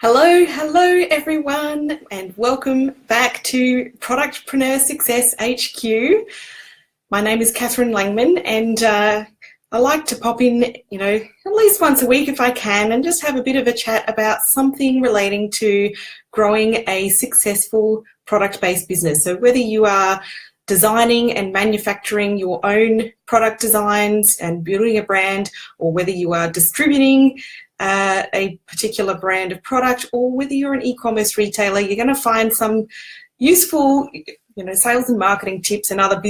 Hello everyone, and welcome back to Productpreneur Success HQ. My name is Catherine Langman, and I like to pop in, at least once a week if I can, and just have a bit of a chat about something relating to growing a successful product-based business. So whether you are designing and manufacturing your own product designs and building a brand, or whether you are distributing a particular brand of product, or whether you're an e-commerce retailer, you're going to find some useful, sales and marketing tips and other,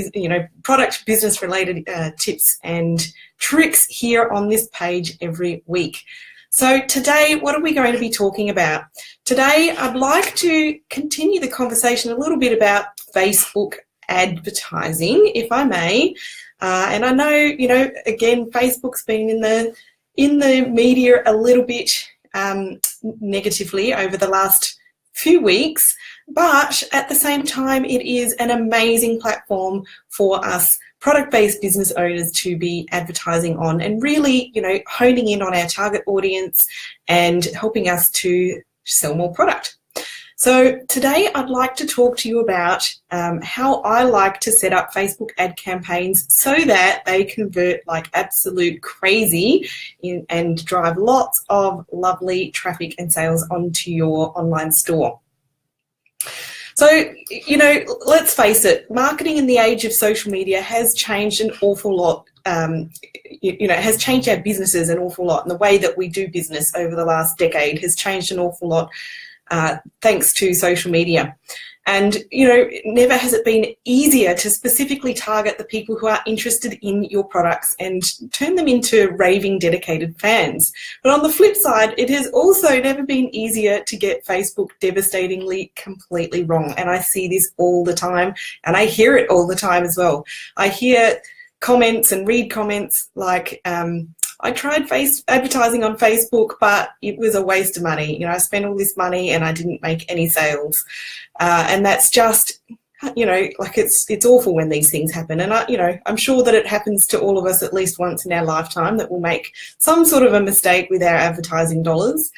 product business related tips and tricks here on this page every week. So today, what are we going to be talking about? Today, I'd like to continue the conversation a little bit about Facebook advertising, if I may. And I know, again, Facebook's been in the media a little bit negatively over the last few weeks, but at the same time, it is an amazing platform for us product-based business owners to be advertising on and really, honing in on our target audience and helping us to sell more product. So today I'd like to talk to you about how I like to set up Facebook ad campaigns so that they convert like absolute crazy and drive lots of lovely traffic and sales onto your online store. So, let's face it, marketing in the age of social media has changed an awful lot. Has changed our businesses an awful lot, and the way that we do business over the last decade has changed an awful lot. Thanks to social media. And, never has it been easier to specifically target the people who are interested in your products and turn them into raving dedicated fans. But on the flip side, it has also never been easier to get Facebook devastatingly completely wrong. And I see this all the time, and I hear it all the time as well. I hear comments and read comments like, I tried advertising on Facebook, but it was a waste of money. I spent all this money and I didn't make any sales. And that's just, it's awful when these things happen. And I'm sure that it happens to all of us at least once in our lifetime, that we'll make some sort of a mistake with our advertising dollars.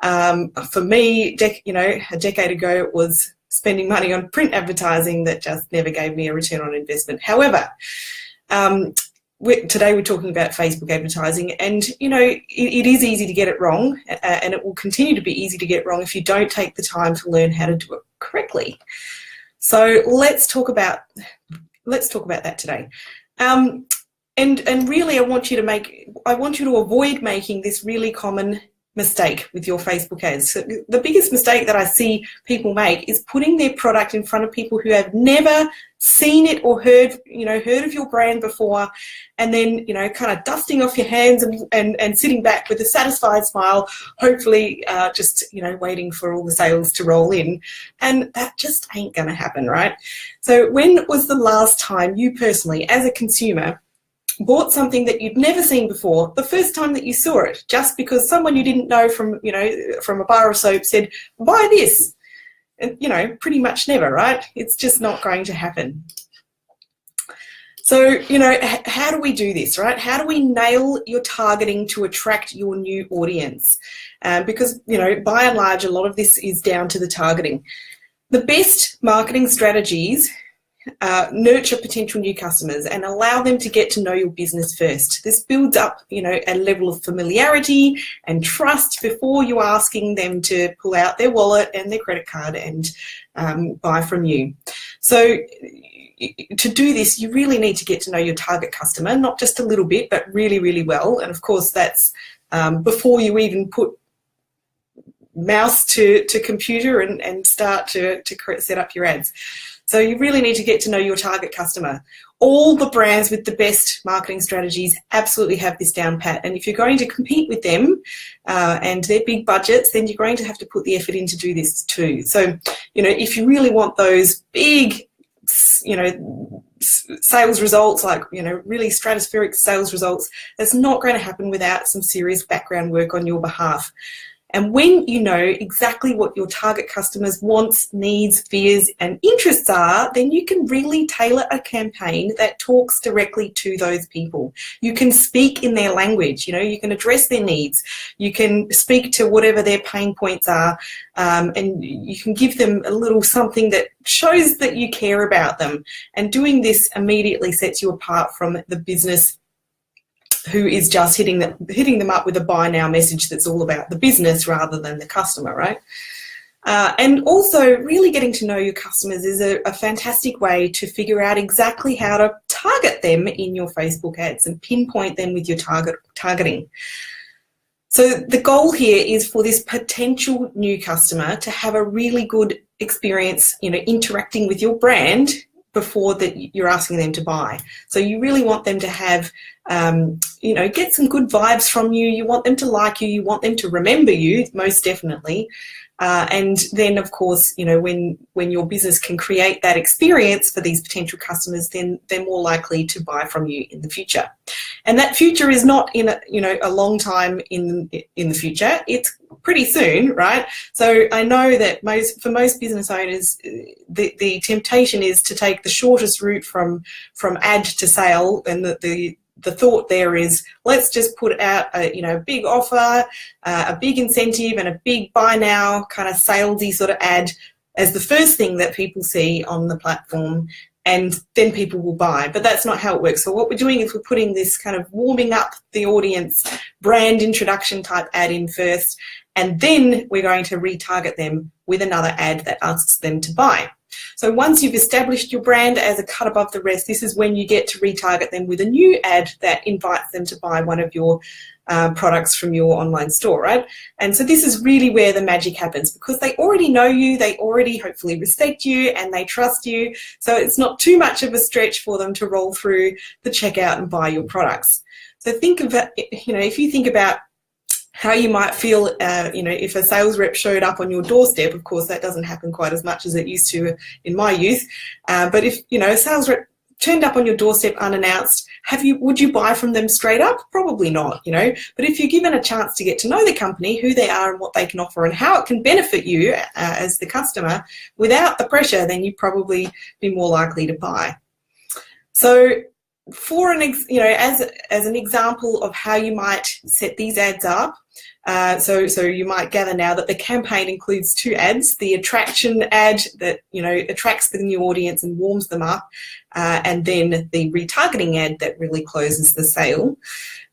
For me, a decade ago, it was spending money on print advertising that just never gave me a return on investment. However, today we're talking about Facebook advertising, and it is easy to get it wrong, and it will continue to be easy to get wrong if you don't take the time to learn how to do it correctly. So let's talk about that today. And really, I want you to avoid making this really common mistake with your Facebook ads. So the biggest mistake that I see people make is putting their product in front of people who have never seen it or heard of your brand before, and then, kind of dusting off your hands and sitting back with a satisfied smile, hopefully just, waiting for all the sales to roll in. And that just ain't going to happen, right? So when was the last time you personally, as a consumer, bought something that you'd never seen before, the first time that you saw it, just because someone you didn't know from a bar of soap said, buy this? And, pretty much never, right? It's just not going to happen. So, how do we do this, right? How do we nail your targeting to attract your new audience? Because, by and large, a lot of this is down to the targeting. The best marketing strategies nurture potential new customers and allow them to get to know your business first. This builds up, a level of familiarity and trust before you're asking them to pull out their wallet and their credit card and buy from you. So to do this, you really need to get to know your target customer, not just a little bit, but really, really well. And of course, that's before you even put mouse to computer and start to set up your ads. So you really need to get to know your target customer. All the brands with the best marketing strategies absolutely have this down pat. And if you're going to compete with them and their big budgets, then you're going to have to put the effort in to do this too. So, if you really want those big, sales results, like, really stratospheric sales results, that's not going to happen without some serious background work on your behalf. And when you know exactly what your target customers' wants, needs, fears, and interests are, then you can really tailor a campaign that talks directly to those people. You can speak in their language, you can address their needs, you can speak to whatever their pain points are, and you can give them a little something that shows that you care about them. And doing this immediately sets you apart from the business who is just hitting them up with a buy now message that's all about the business rather than the customer, right? And also really getting to know your customers is a fantastic way to figure out exactly how to target them in your Facebook ads and pinpoint them with your targeting. So the goal here is for this potential new customer to have a really good experience, interacting with your brand before that you're asking them to buy. So you really want them to have, get some good vibes from you. You want them to like you. You want them to remember you, most definitely. And then, of course, when your business can create that experience for these potential customers, then they're more likely to buy from you in the future. And that future is not in a long time in the future. It's pretty soon, right? So I know that for most business owners, the temptation is to take the shortest route from ad to sale, and the thought there is, let's just put out a big offer, a big incentive, and a big buy now kind of salesy sort of ad as the first thing that people see on the platform, and then people will buy. But that's not how it works. So what we're doing is we're putting this kind of warming up the audience brand introduction type ad in first, and then we're going to retarget them with another ad that asks them to buy. So once you've established your brand as a cut above the rest, this is when you get to retarget them with a new ad that invites them to buy one of your products from your online store, right? And so this is really where the magic happens, because they already know you, they already hopefully respect you, and they trust you. So it's not too much of a stretch for them to roll through the checkout and buy your products. So think of it, if you think about how you might feel, if a sales rep showed up on your doorstep. Of course, that doesn't happen quite as much as it used to in my youth. But if, a sales rep turned up on your doorstep unannounced, would you buy from them straight up? Probably not, But if you're given a chance to get to know the company, who they are and what they can offer and how it can benefit you as the customer without the pressure, then you'd probably be more likely to buy. So for as an example of how you might set these ads up, so you might gather now that the campaign includes two ads: the attraction ad that attracts the new audience and warms them up, and then the retargeting ad that really closes the sale.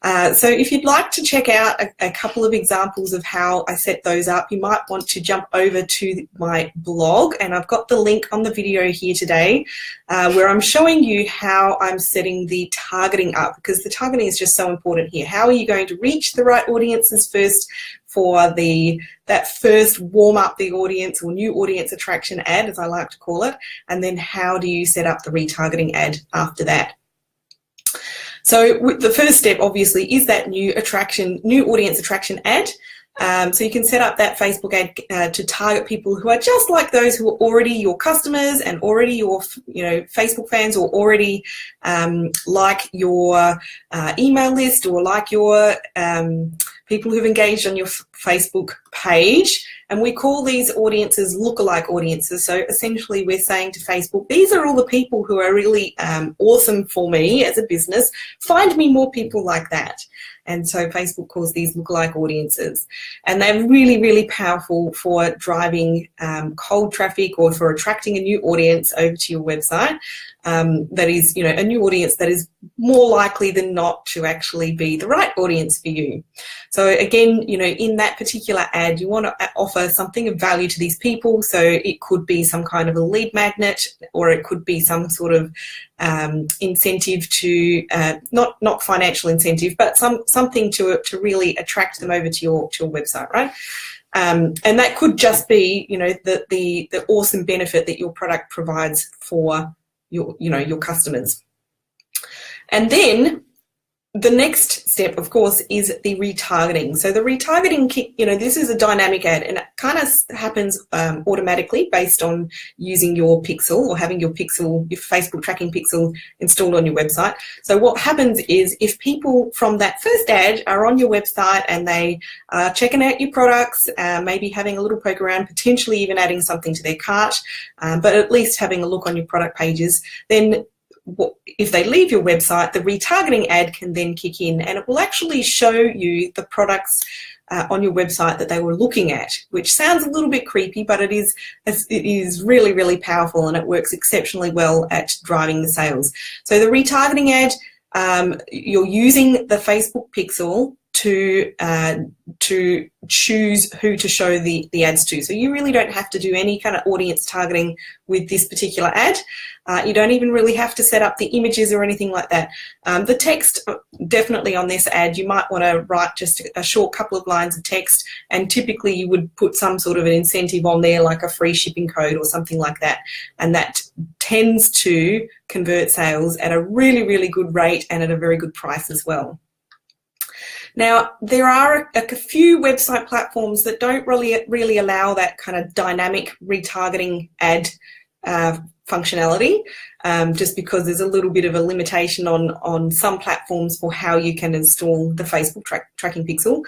So if you'd like to check out a couple of examples of how I set those up, you might want to jump over to my blog, and I've got the link on the video here today where I'm showing you how I'm setting the targeting up, because the targeting is just so important here. How are you going to reach the right audiences first for that first warm up the audience or new audience attraction ad, as I like to call it, and then how do you set up the retargeting ad after that? So the first step obviously is that new audience attraction ad. So you can set up that Facebook ad to target people who are just like those who are already your customers and already your Facebook fans, or already like your email list, or like your people who've engaged on your Facebook page. And we call these audiences lookalike audiences. So essentially we're saying to Facebook, these are all the people who are really awesome for me as a business. Find me more people like that. And so Facebook calls these lookalike audiences. And they're really, really powerful for driving cold traffic, or for attracting a new audience over to your website. That is, a new audience that is more likely than not to actually be the right audience for you. So again, in that particular ad, you want to offer something of value to these people. So it could be some kind of a lead magnet, or it could be some sort of incentive to, not financial incentive, but something to really attract them over to your website, right? And that could just be, the awesome benefit that your product provides for your customers. And then The next step, of course, is the retargeting. So the retargeting, this is a dynamic ad, and it kind of happens automatically based on using your pixel or having your Facebook tracking pixel installed on your website. So what happens is if people from that first ad are on your website and they are checking out your products, maybe having a little poke around, potentially even adding something to their cart, but at least having a look on your product pages, then if they leave your website, the retargeting ad can then kick in, and it will actually show you the products on your website that they were looking at, which sounds a little bit creepy, but it is really, really powerful, and it works exceptionally well at driving the sales. So the retargeting ad, you're using the Facebook pixel to choose who to show the ads to. So you really don't have to do any kind of audience targeting with this particular ad. You don't even really have to set up the images or anything like that. The text, definitely on this ad, you might want to write just a short couple of lines of text, and typically you would put some sort of an incentive on there, like a free shipping code or something like that, and that tends to convert sales at a really, really good rate and at a very good price as well. Now, there are a few website platforms that don't really allow that kind of dynamic retargeting ad functionality, just because there's a little bit of a limitation on some platforms for how you can install the Facebook tracking pixel.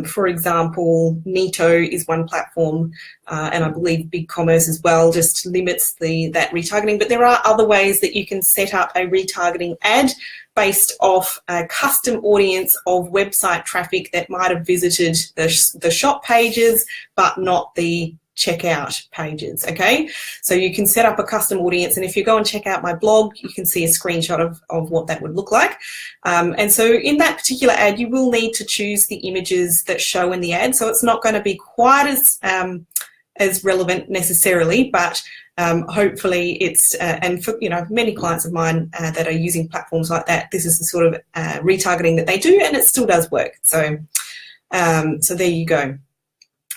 For example, Neato is one platform, and I believe BigCommerce as well just limits that retargeting, but there are other ways that you can set up a retargeting ad based off a custom audience of website traffic that might have visited the shop pages but not the checkout pages. Okay, so you can set up a custom audience, and if you go and check out my blog, you can see a screenshot of what that would look like. And so in that particular ad, you will need to choose the images that show in the ad, so it's not going to be quite as relevant necessarily, but hopefully it's and for many clients of mine that are using platforms like that, this is the sort of retargeting that they do, and it still does work. So so there you go.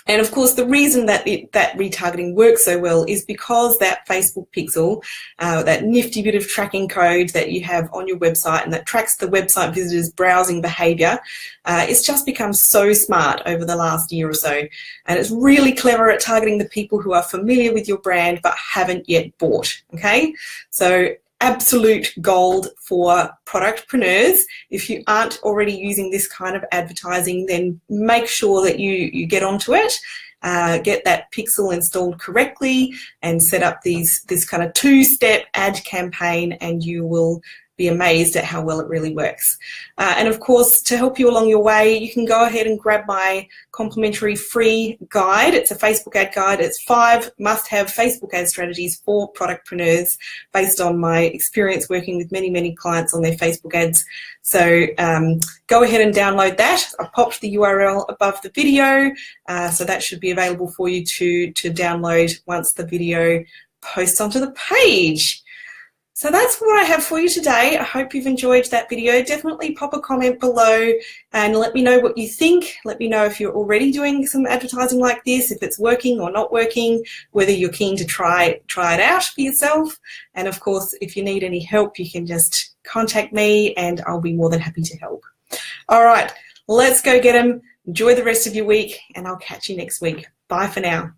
And of course, the reason that that retargeting works so well is because that Facebook pixel, that nifty bit of tracking code that you have on your website and that tracks the website visitors' browsing behavior, it's just become so smart over the last year or so. And it's really clever at targeting the people who are familiar with your brand but haven't yet bought, okay? So absolute gold for productpreneurs. If you aren't already using this kind of advertising, then make sure that you get onto it, get that pixel installed correctly, and set up this kind of two-step ad campaign, and you will be amazed at how well it really works. And of course, to help you along your way, you can go ahead and grab my complimentary free guide. It's a Facebook ad guide. It's 5 must-have Facebook ad strategies for productpreneurs based on my experience working with many, many clients on their Facebook ads. So go ahead and download that. I've popped the URL above the video, so that should be available for you to download once the video posts onto the page. So that's what I have for you today. I hope you've enjoyed that video. Definitely pop a comment below and let me know what you think. Let me know if you're already doing some advertising like this, if it's working or not working, whether you're keen to try it out for yourself. And of course, if you need any help, you can just contact me and I'll be more than happy to help. All right, let's go get them. Enjoy the rest of your week, and I'll catch you next week. Bye for now.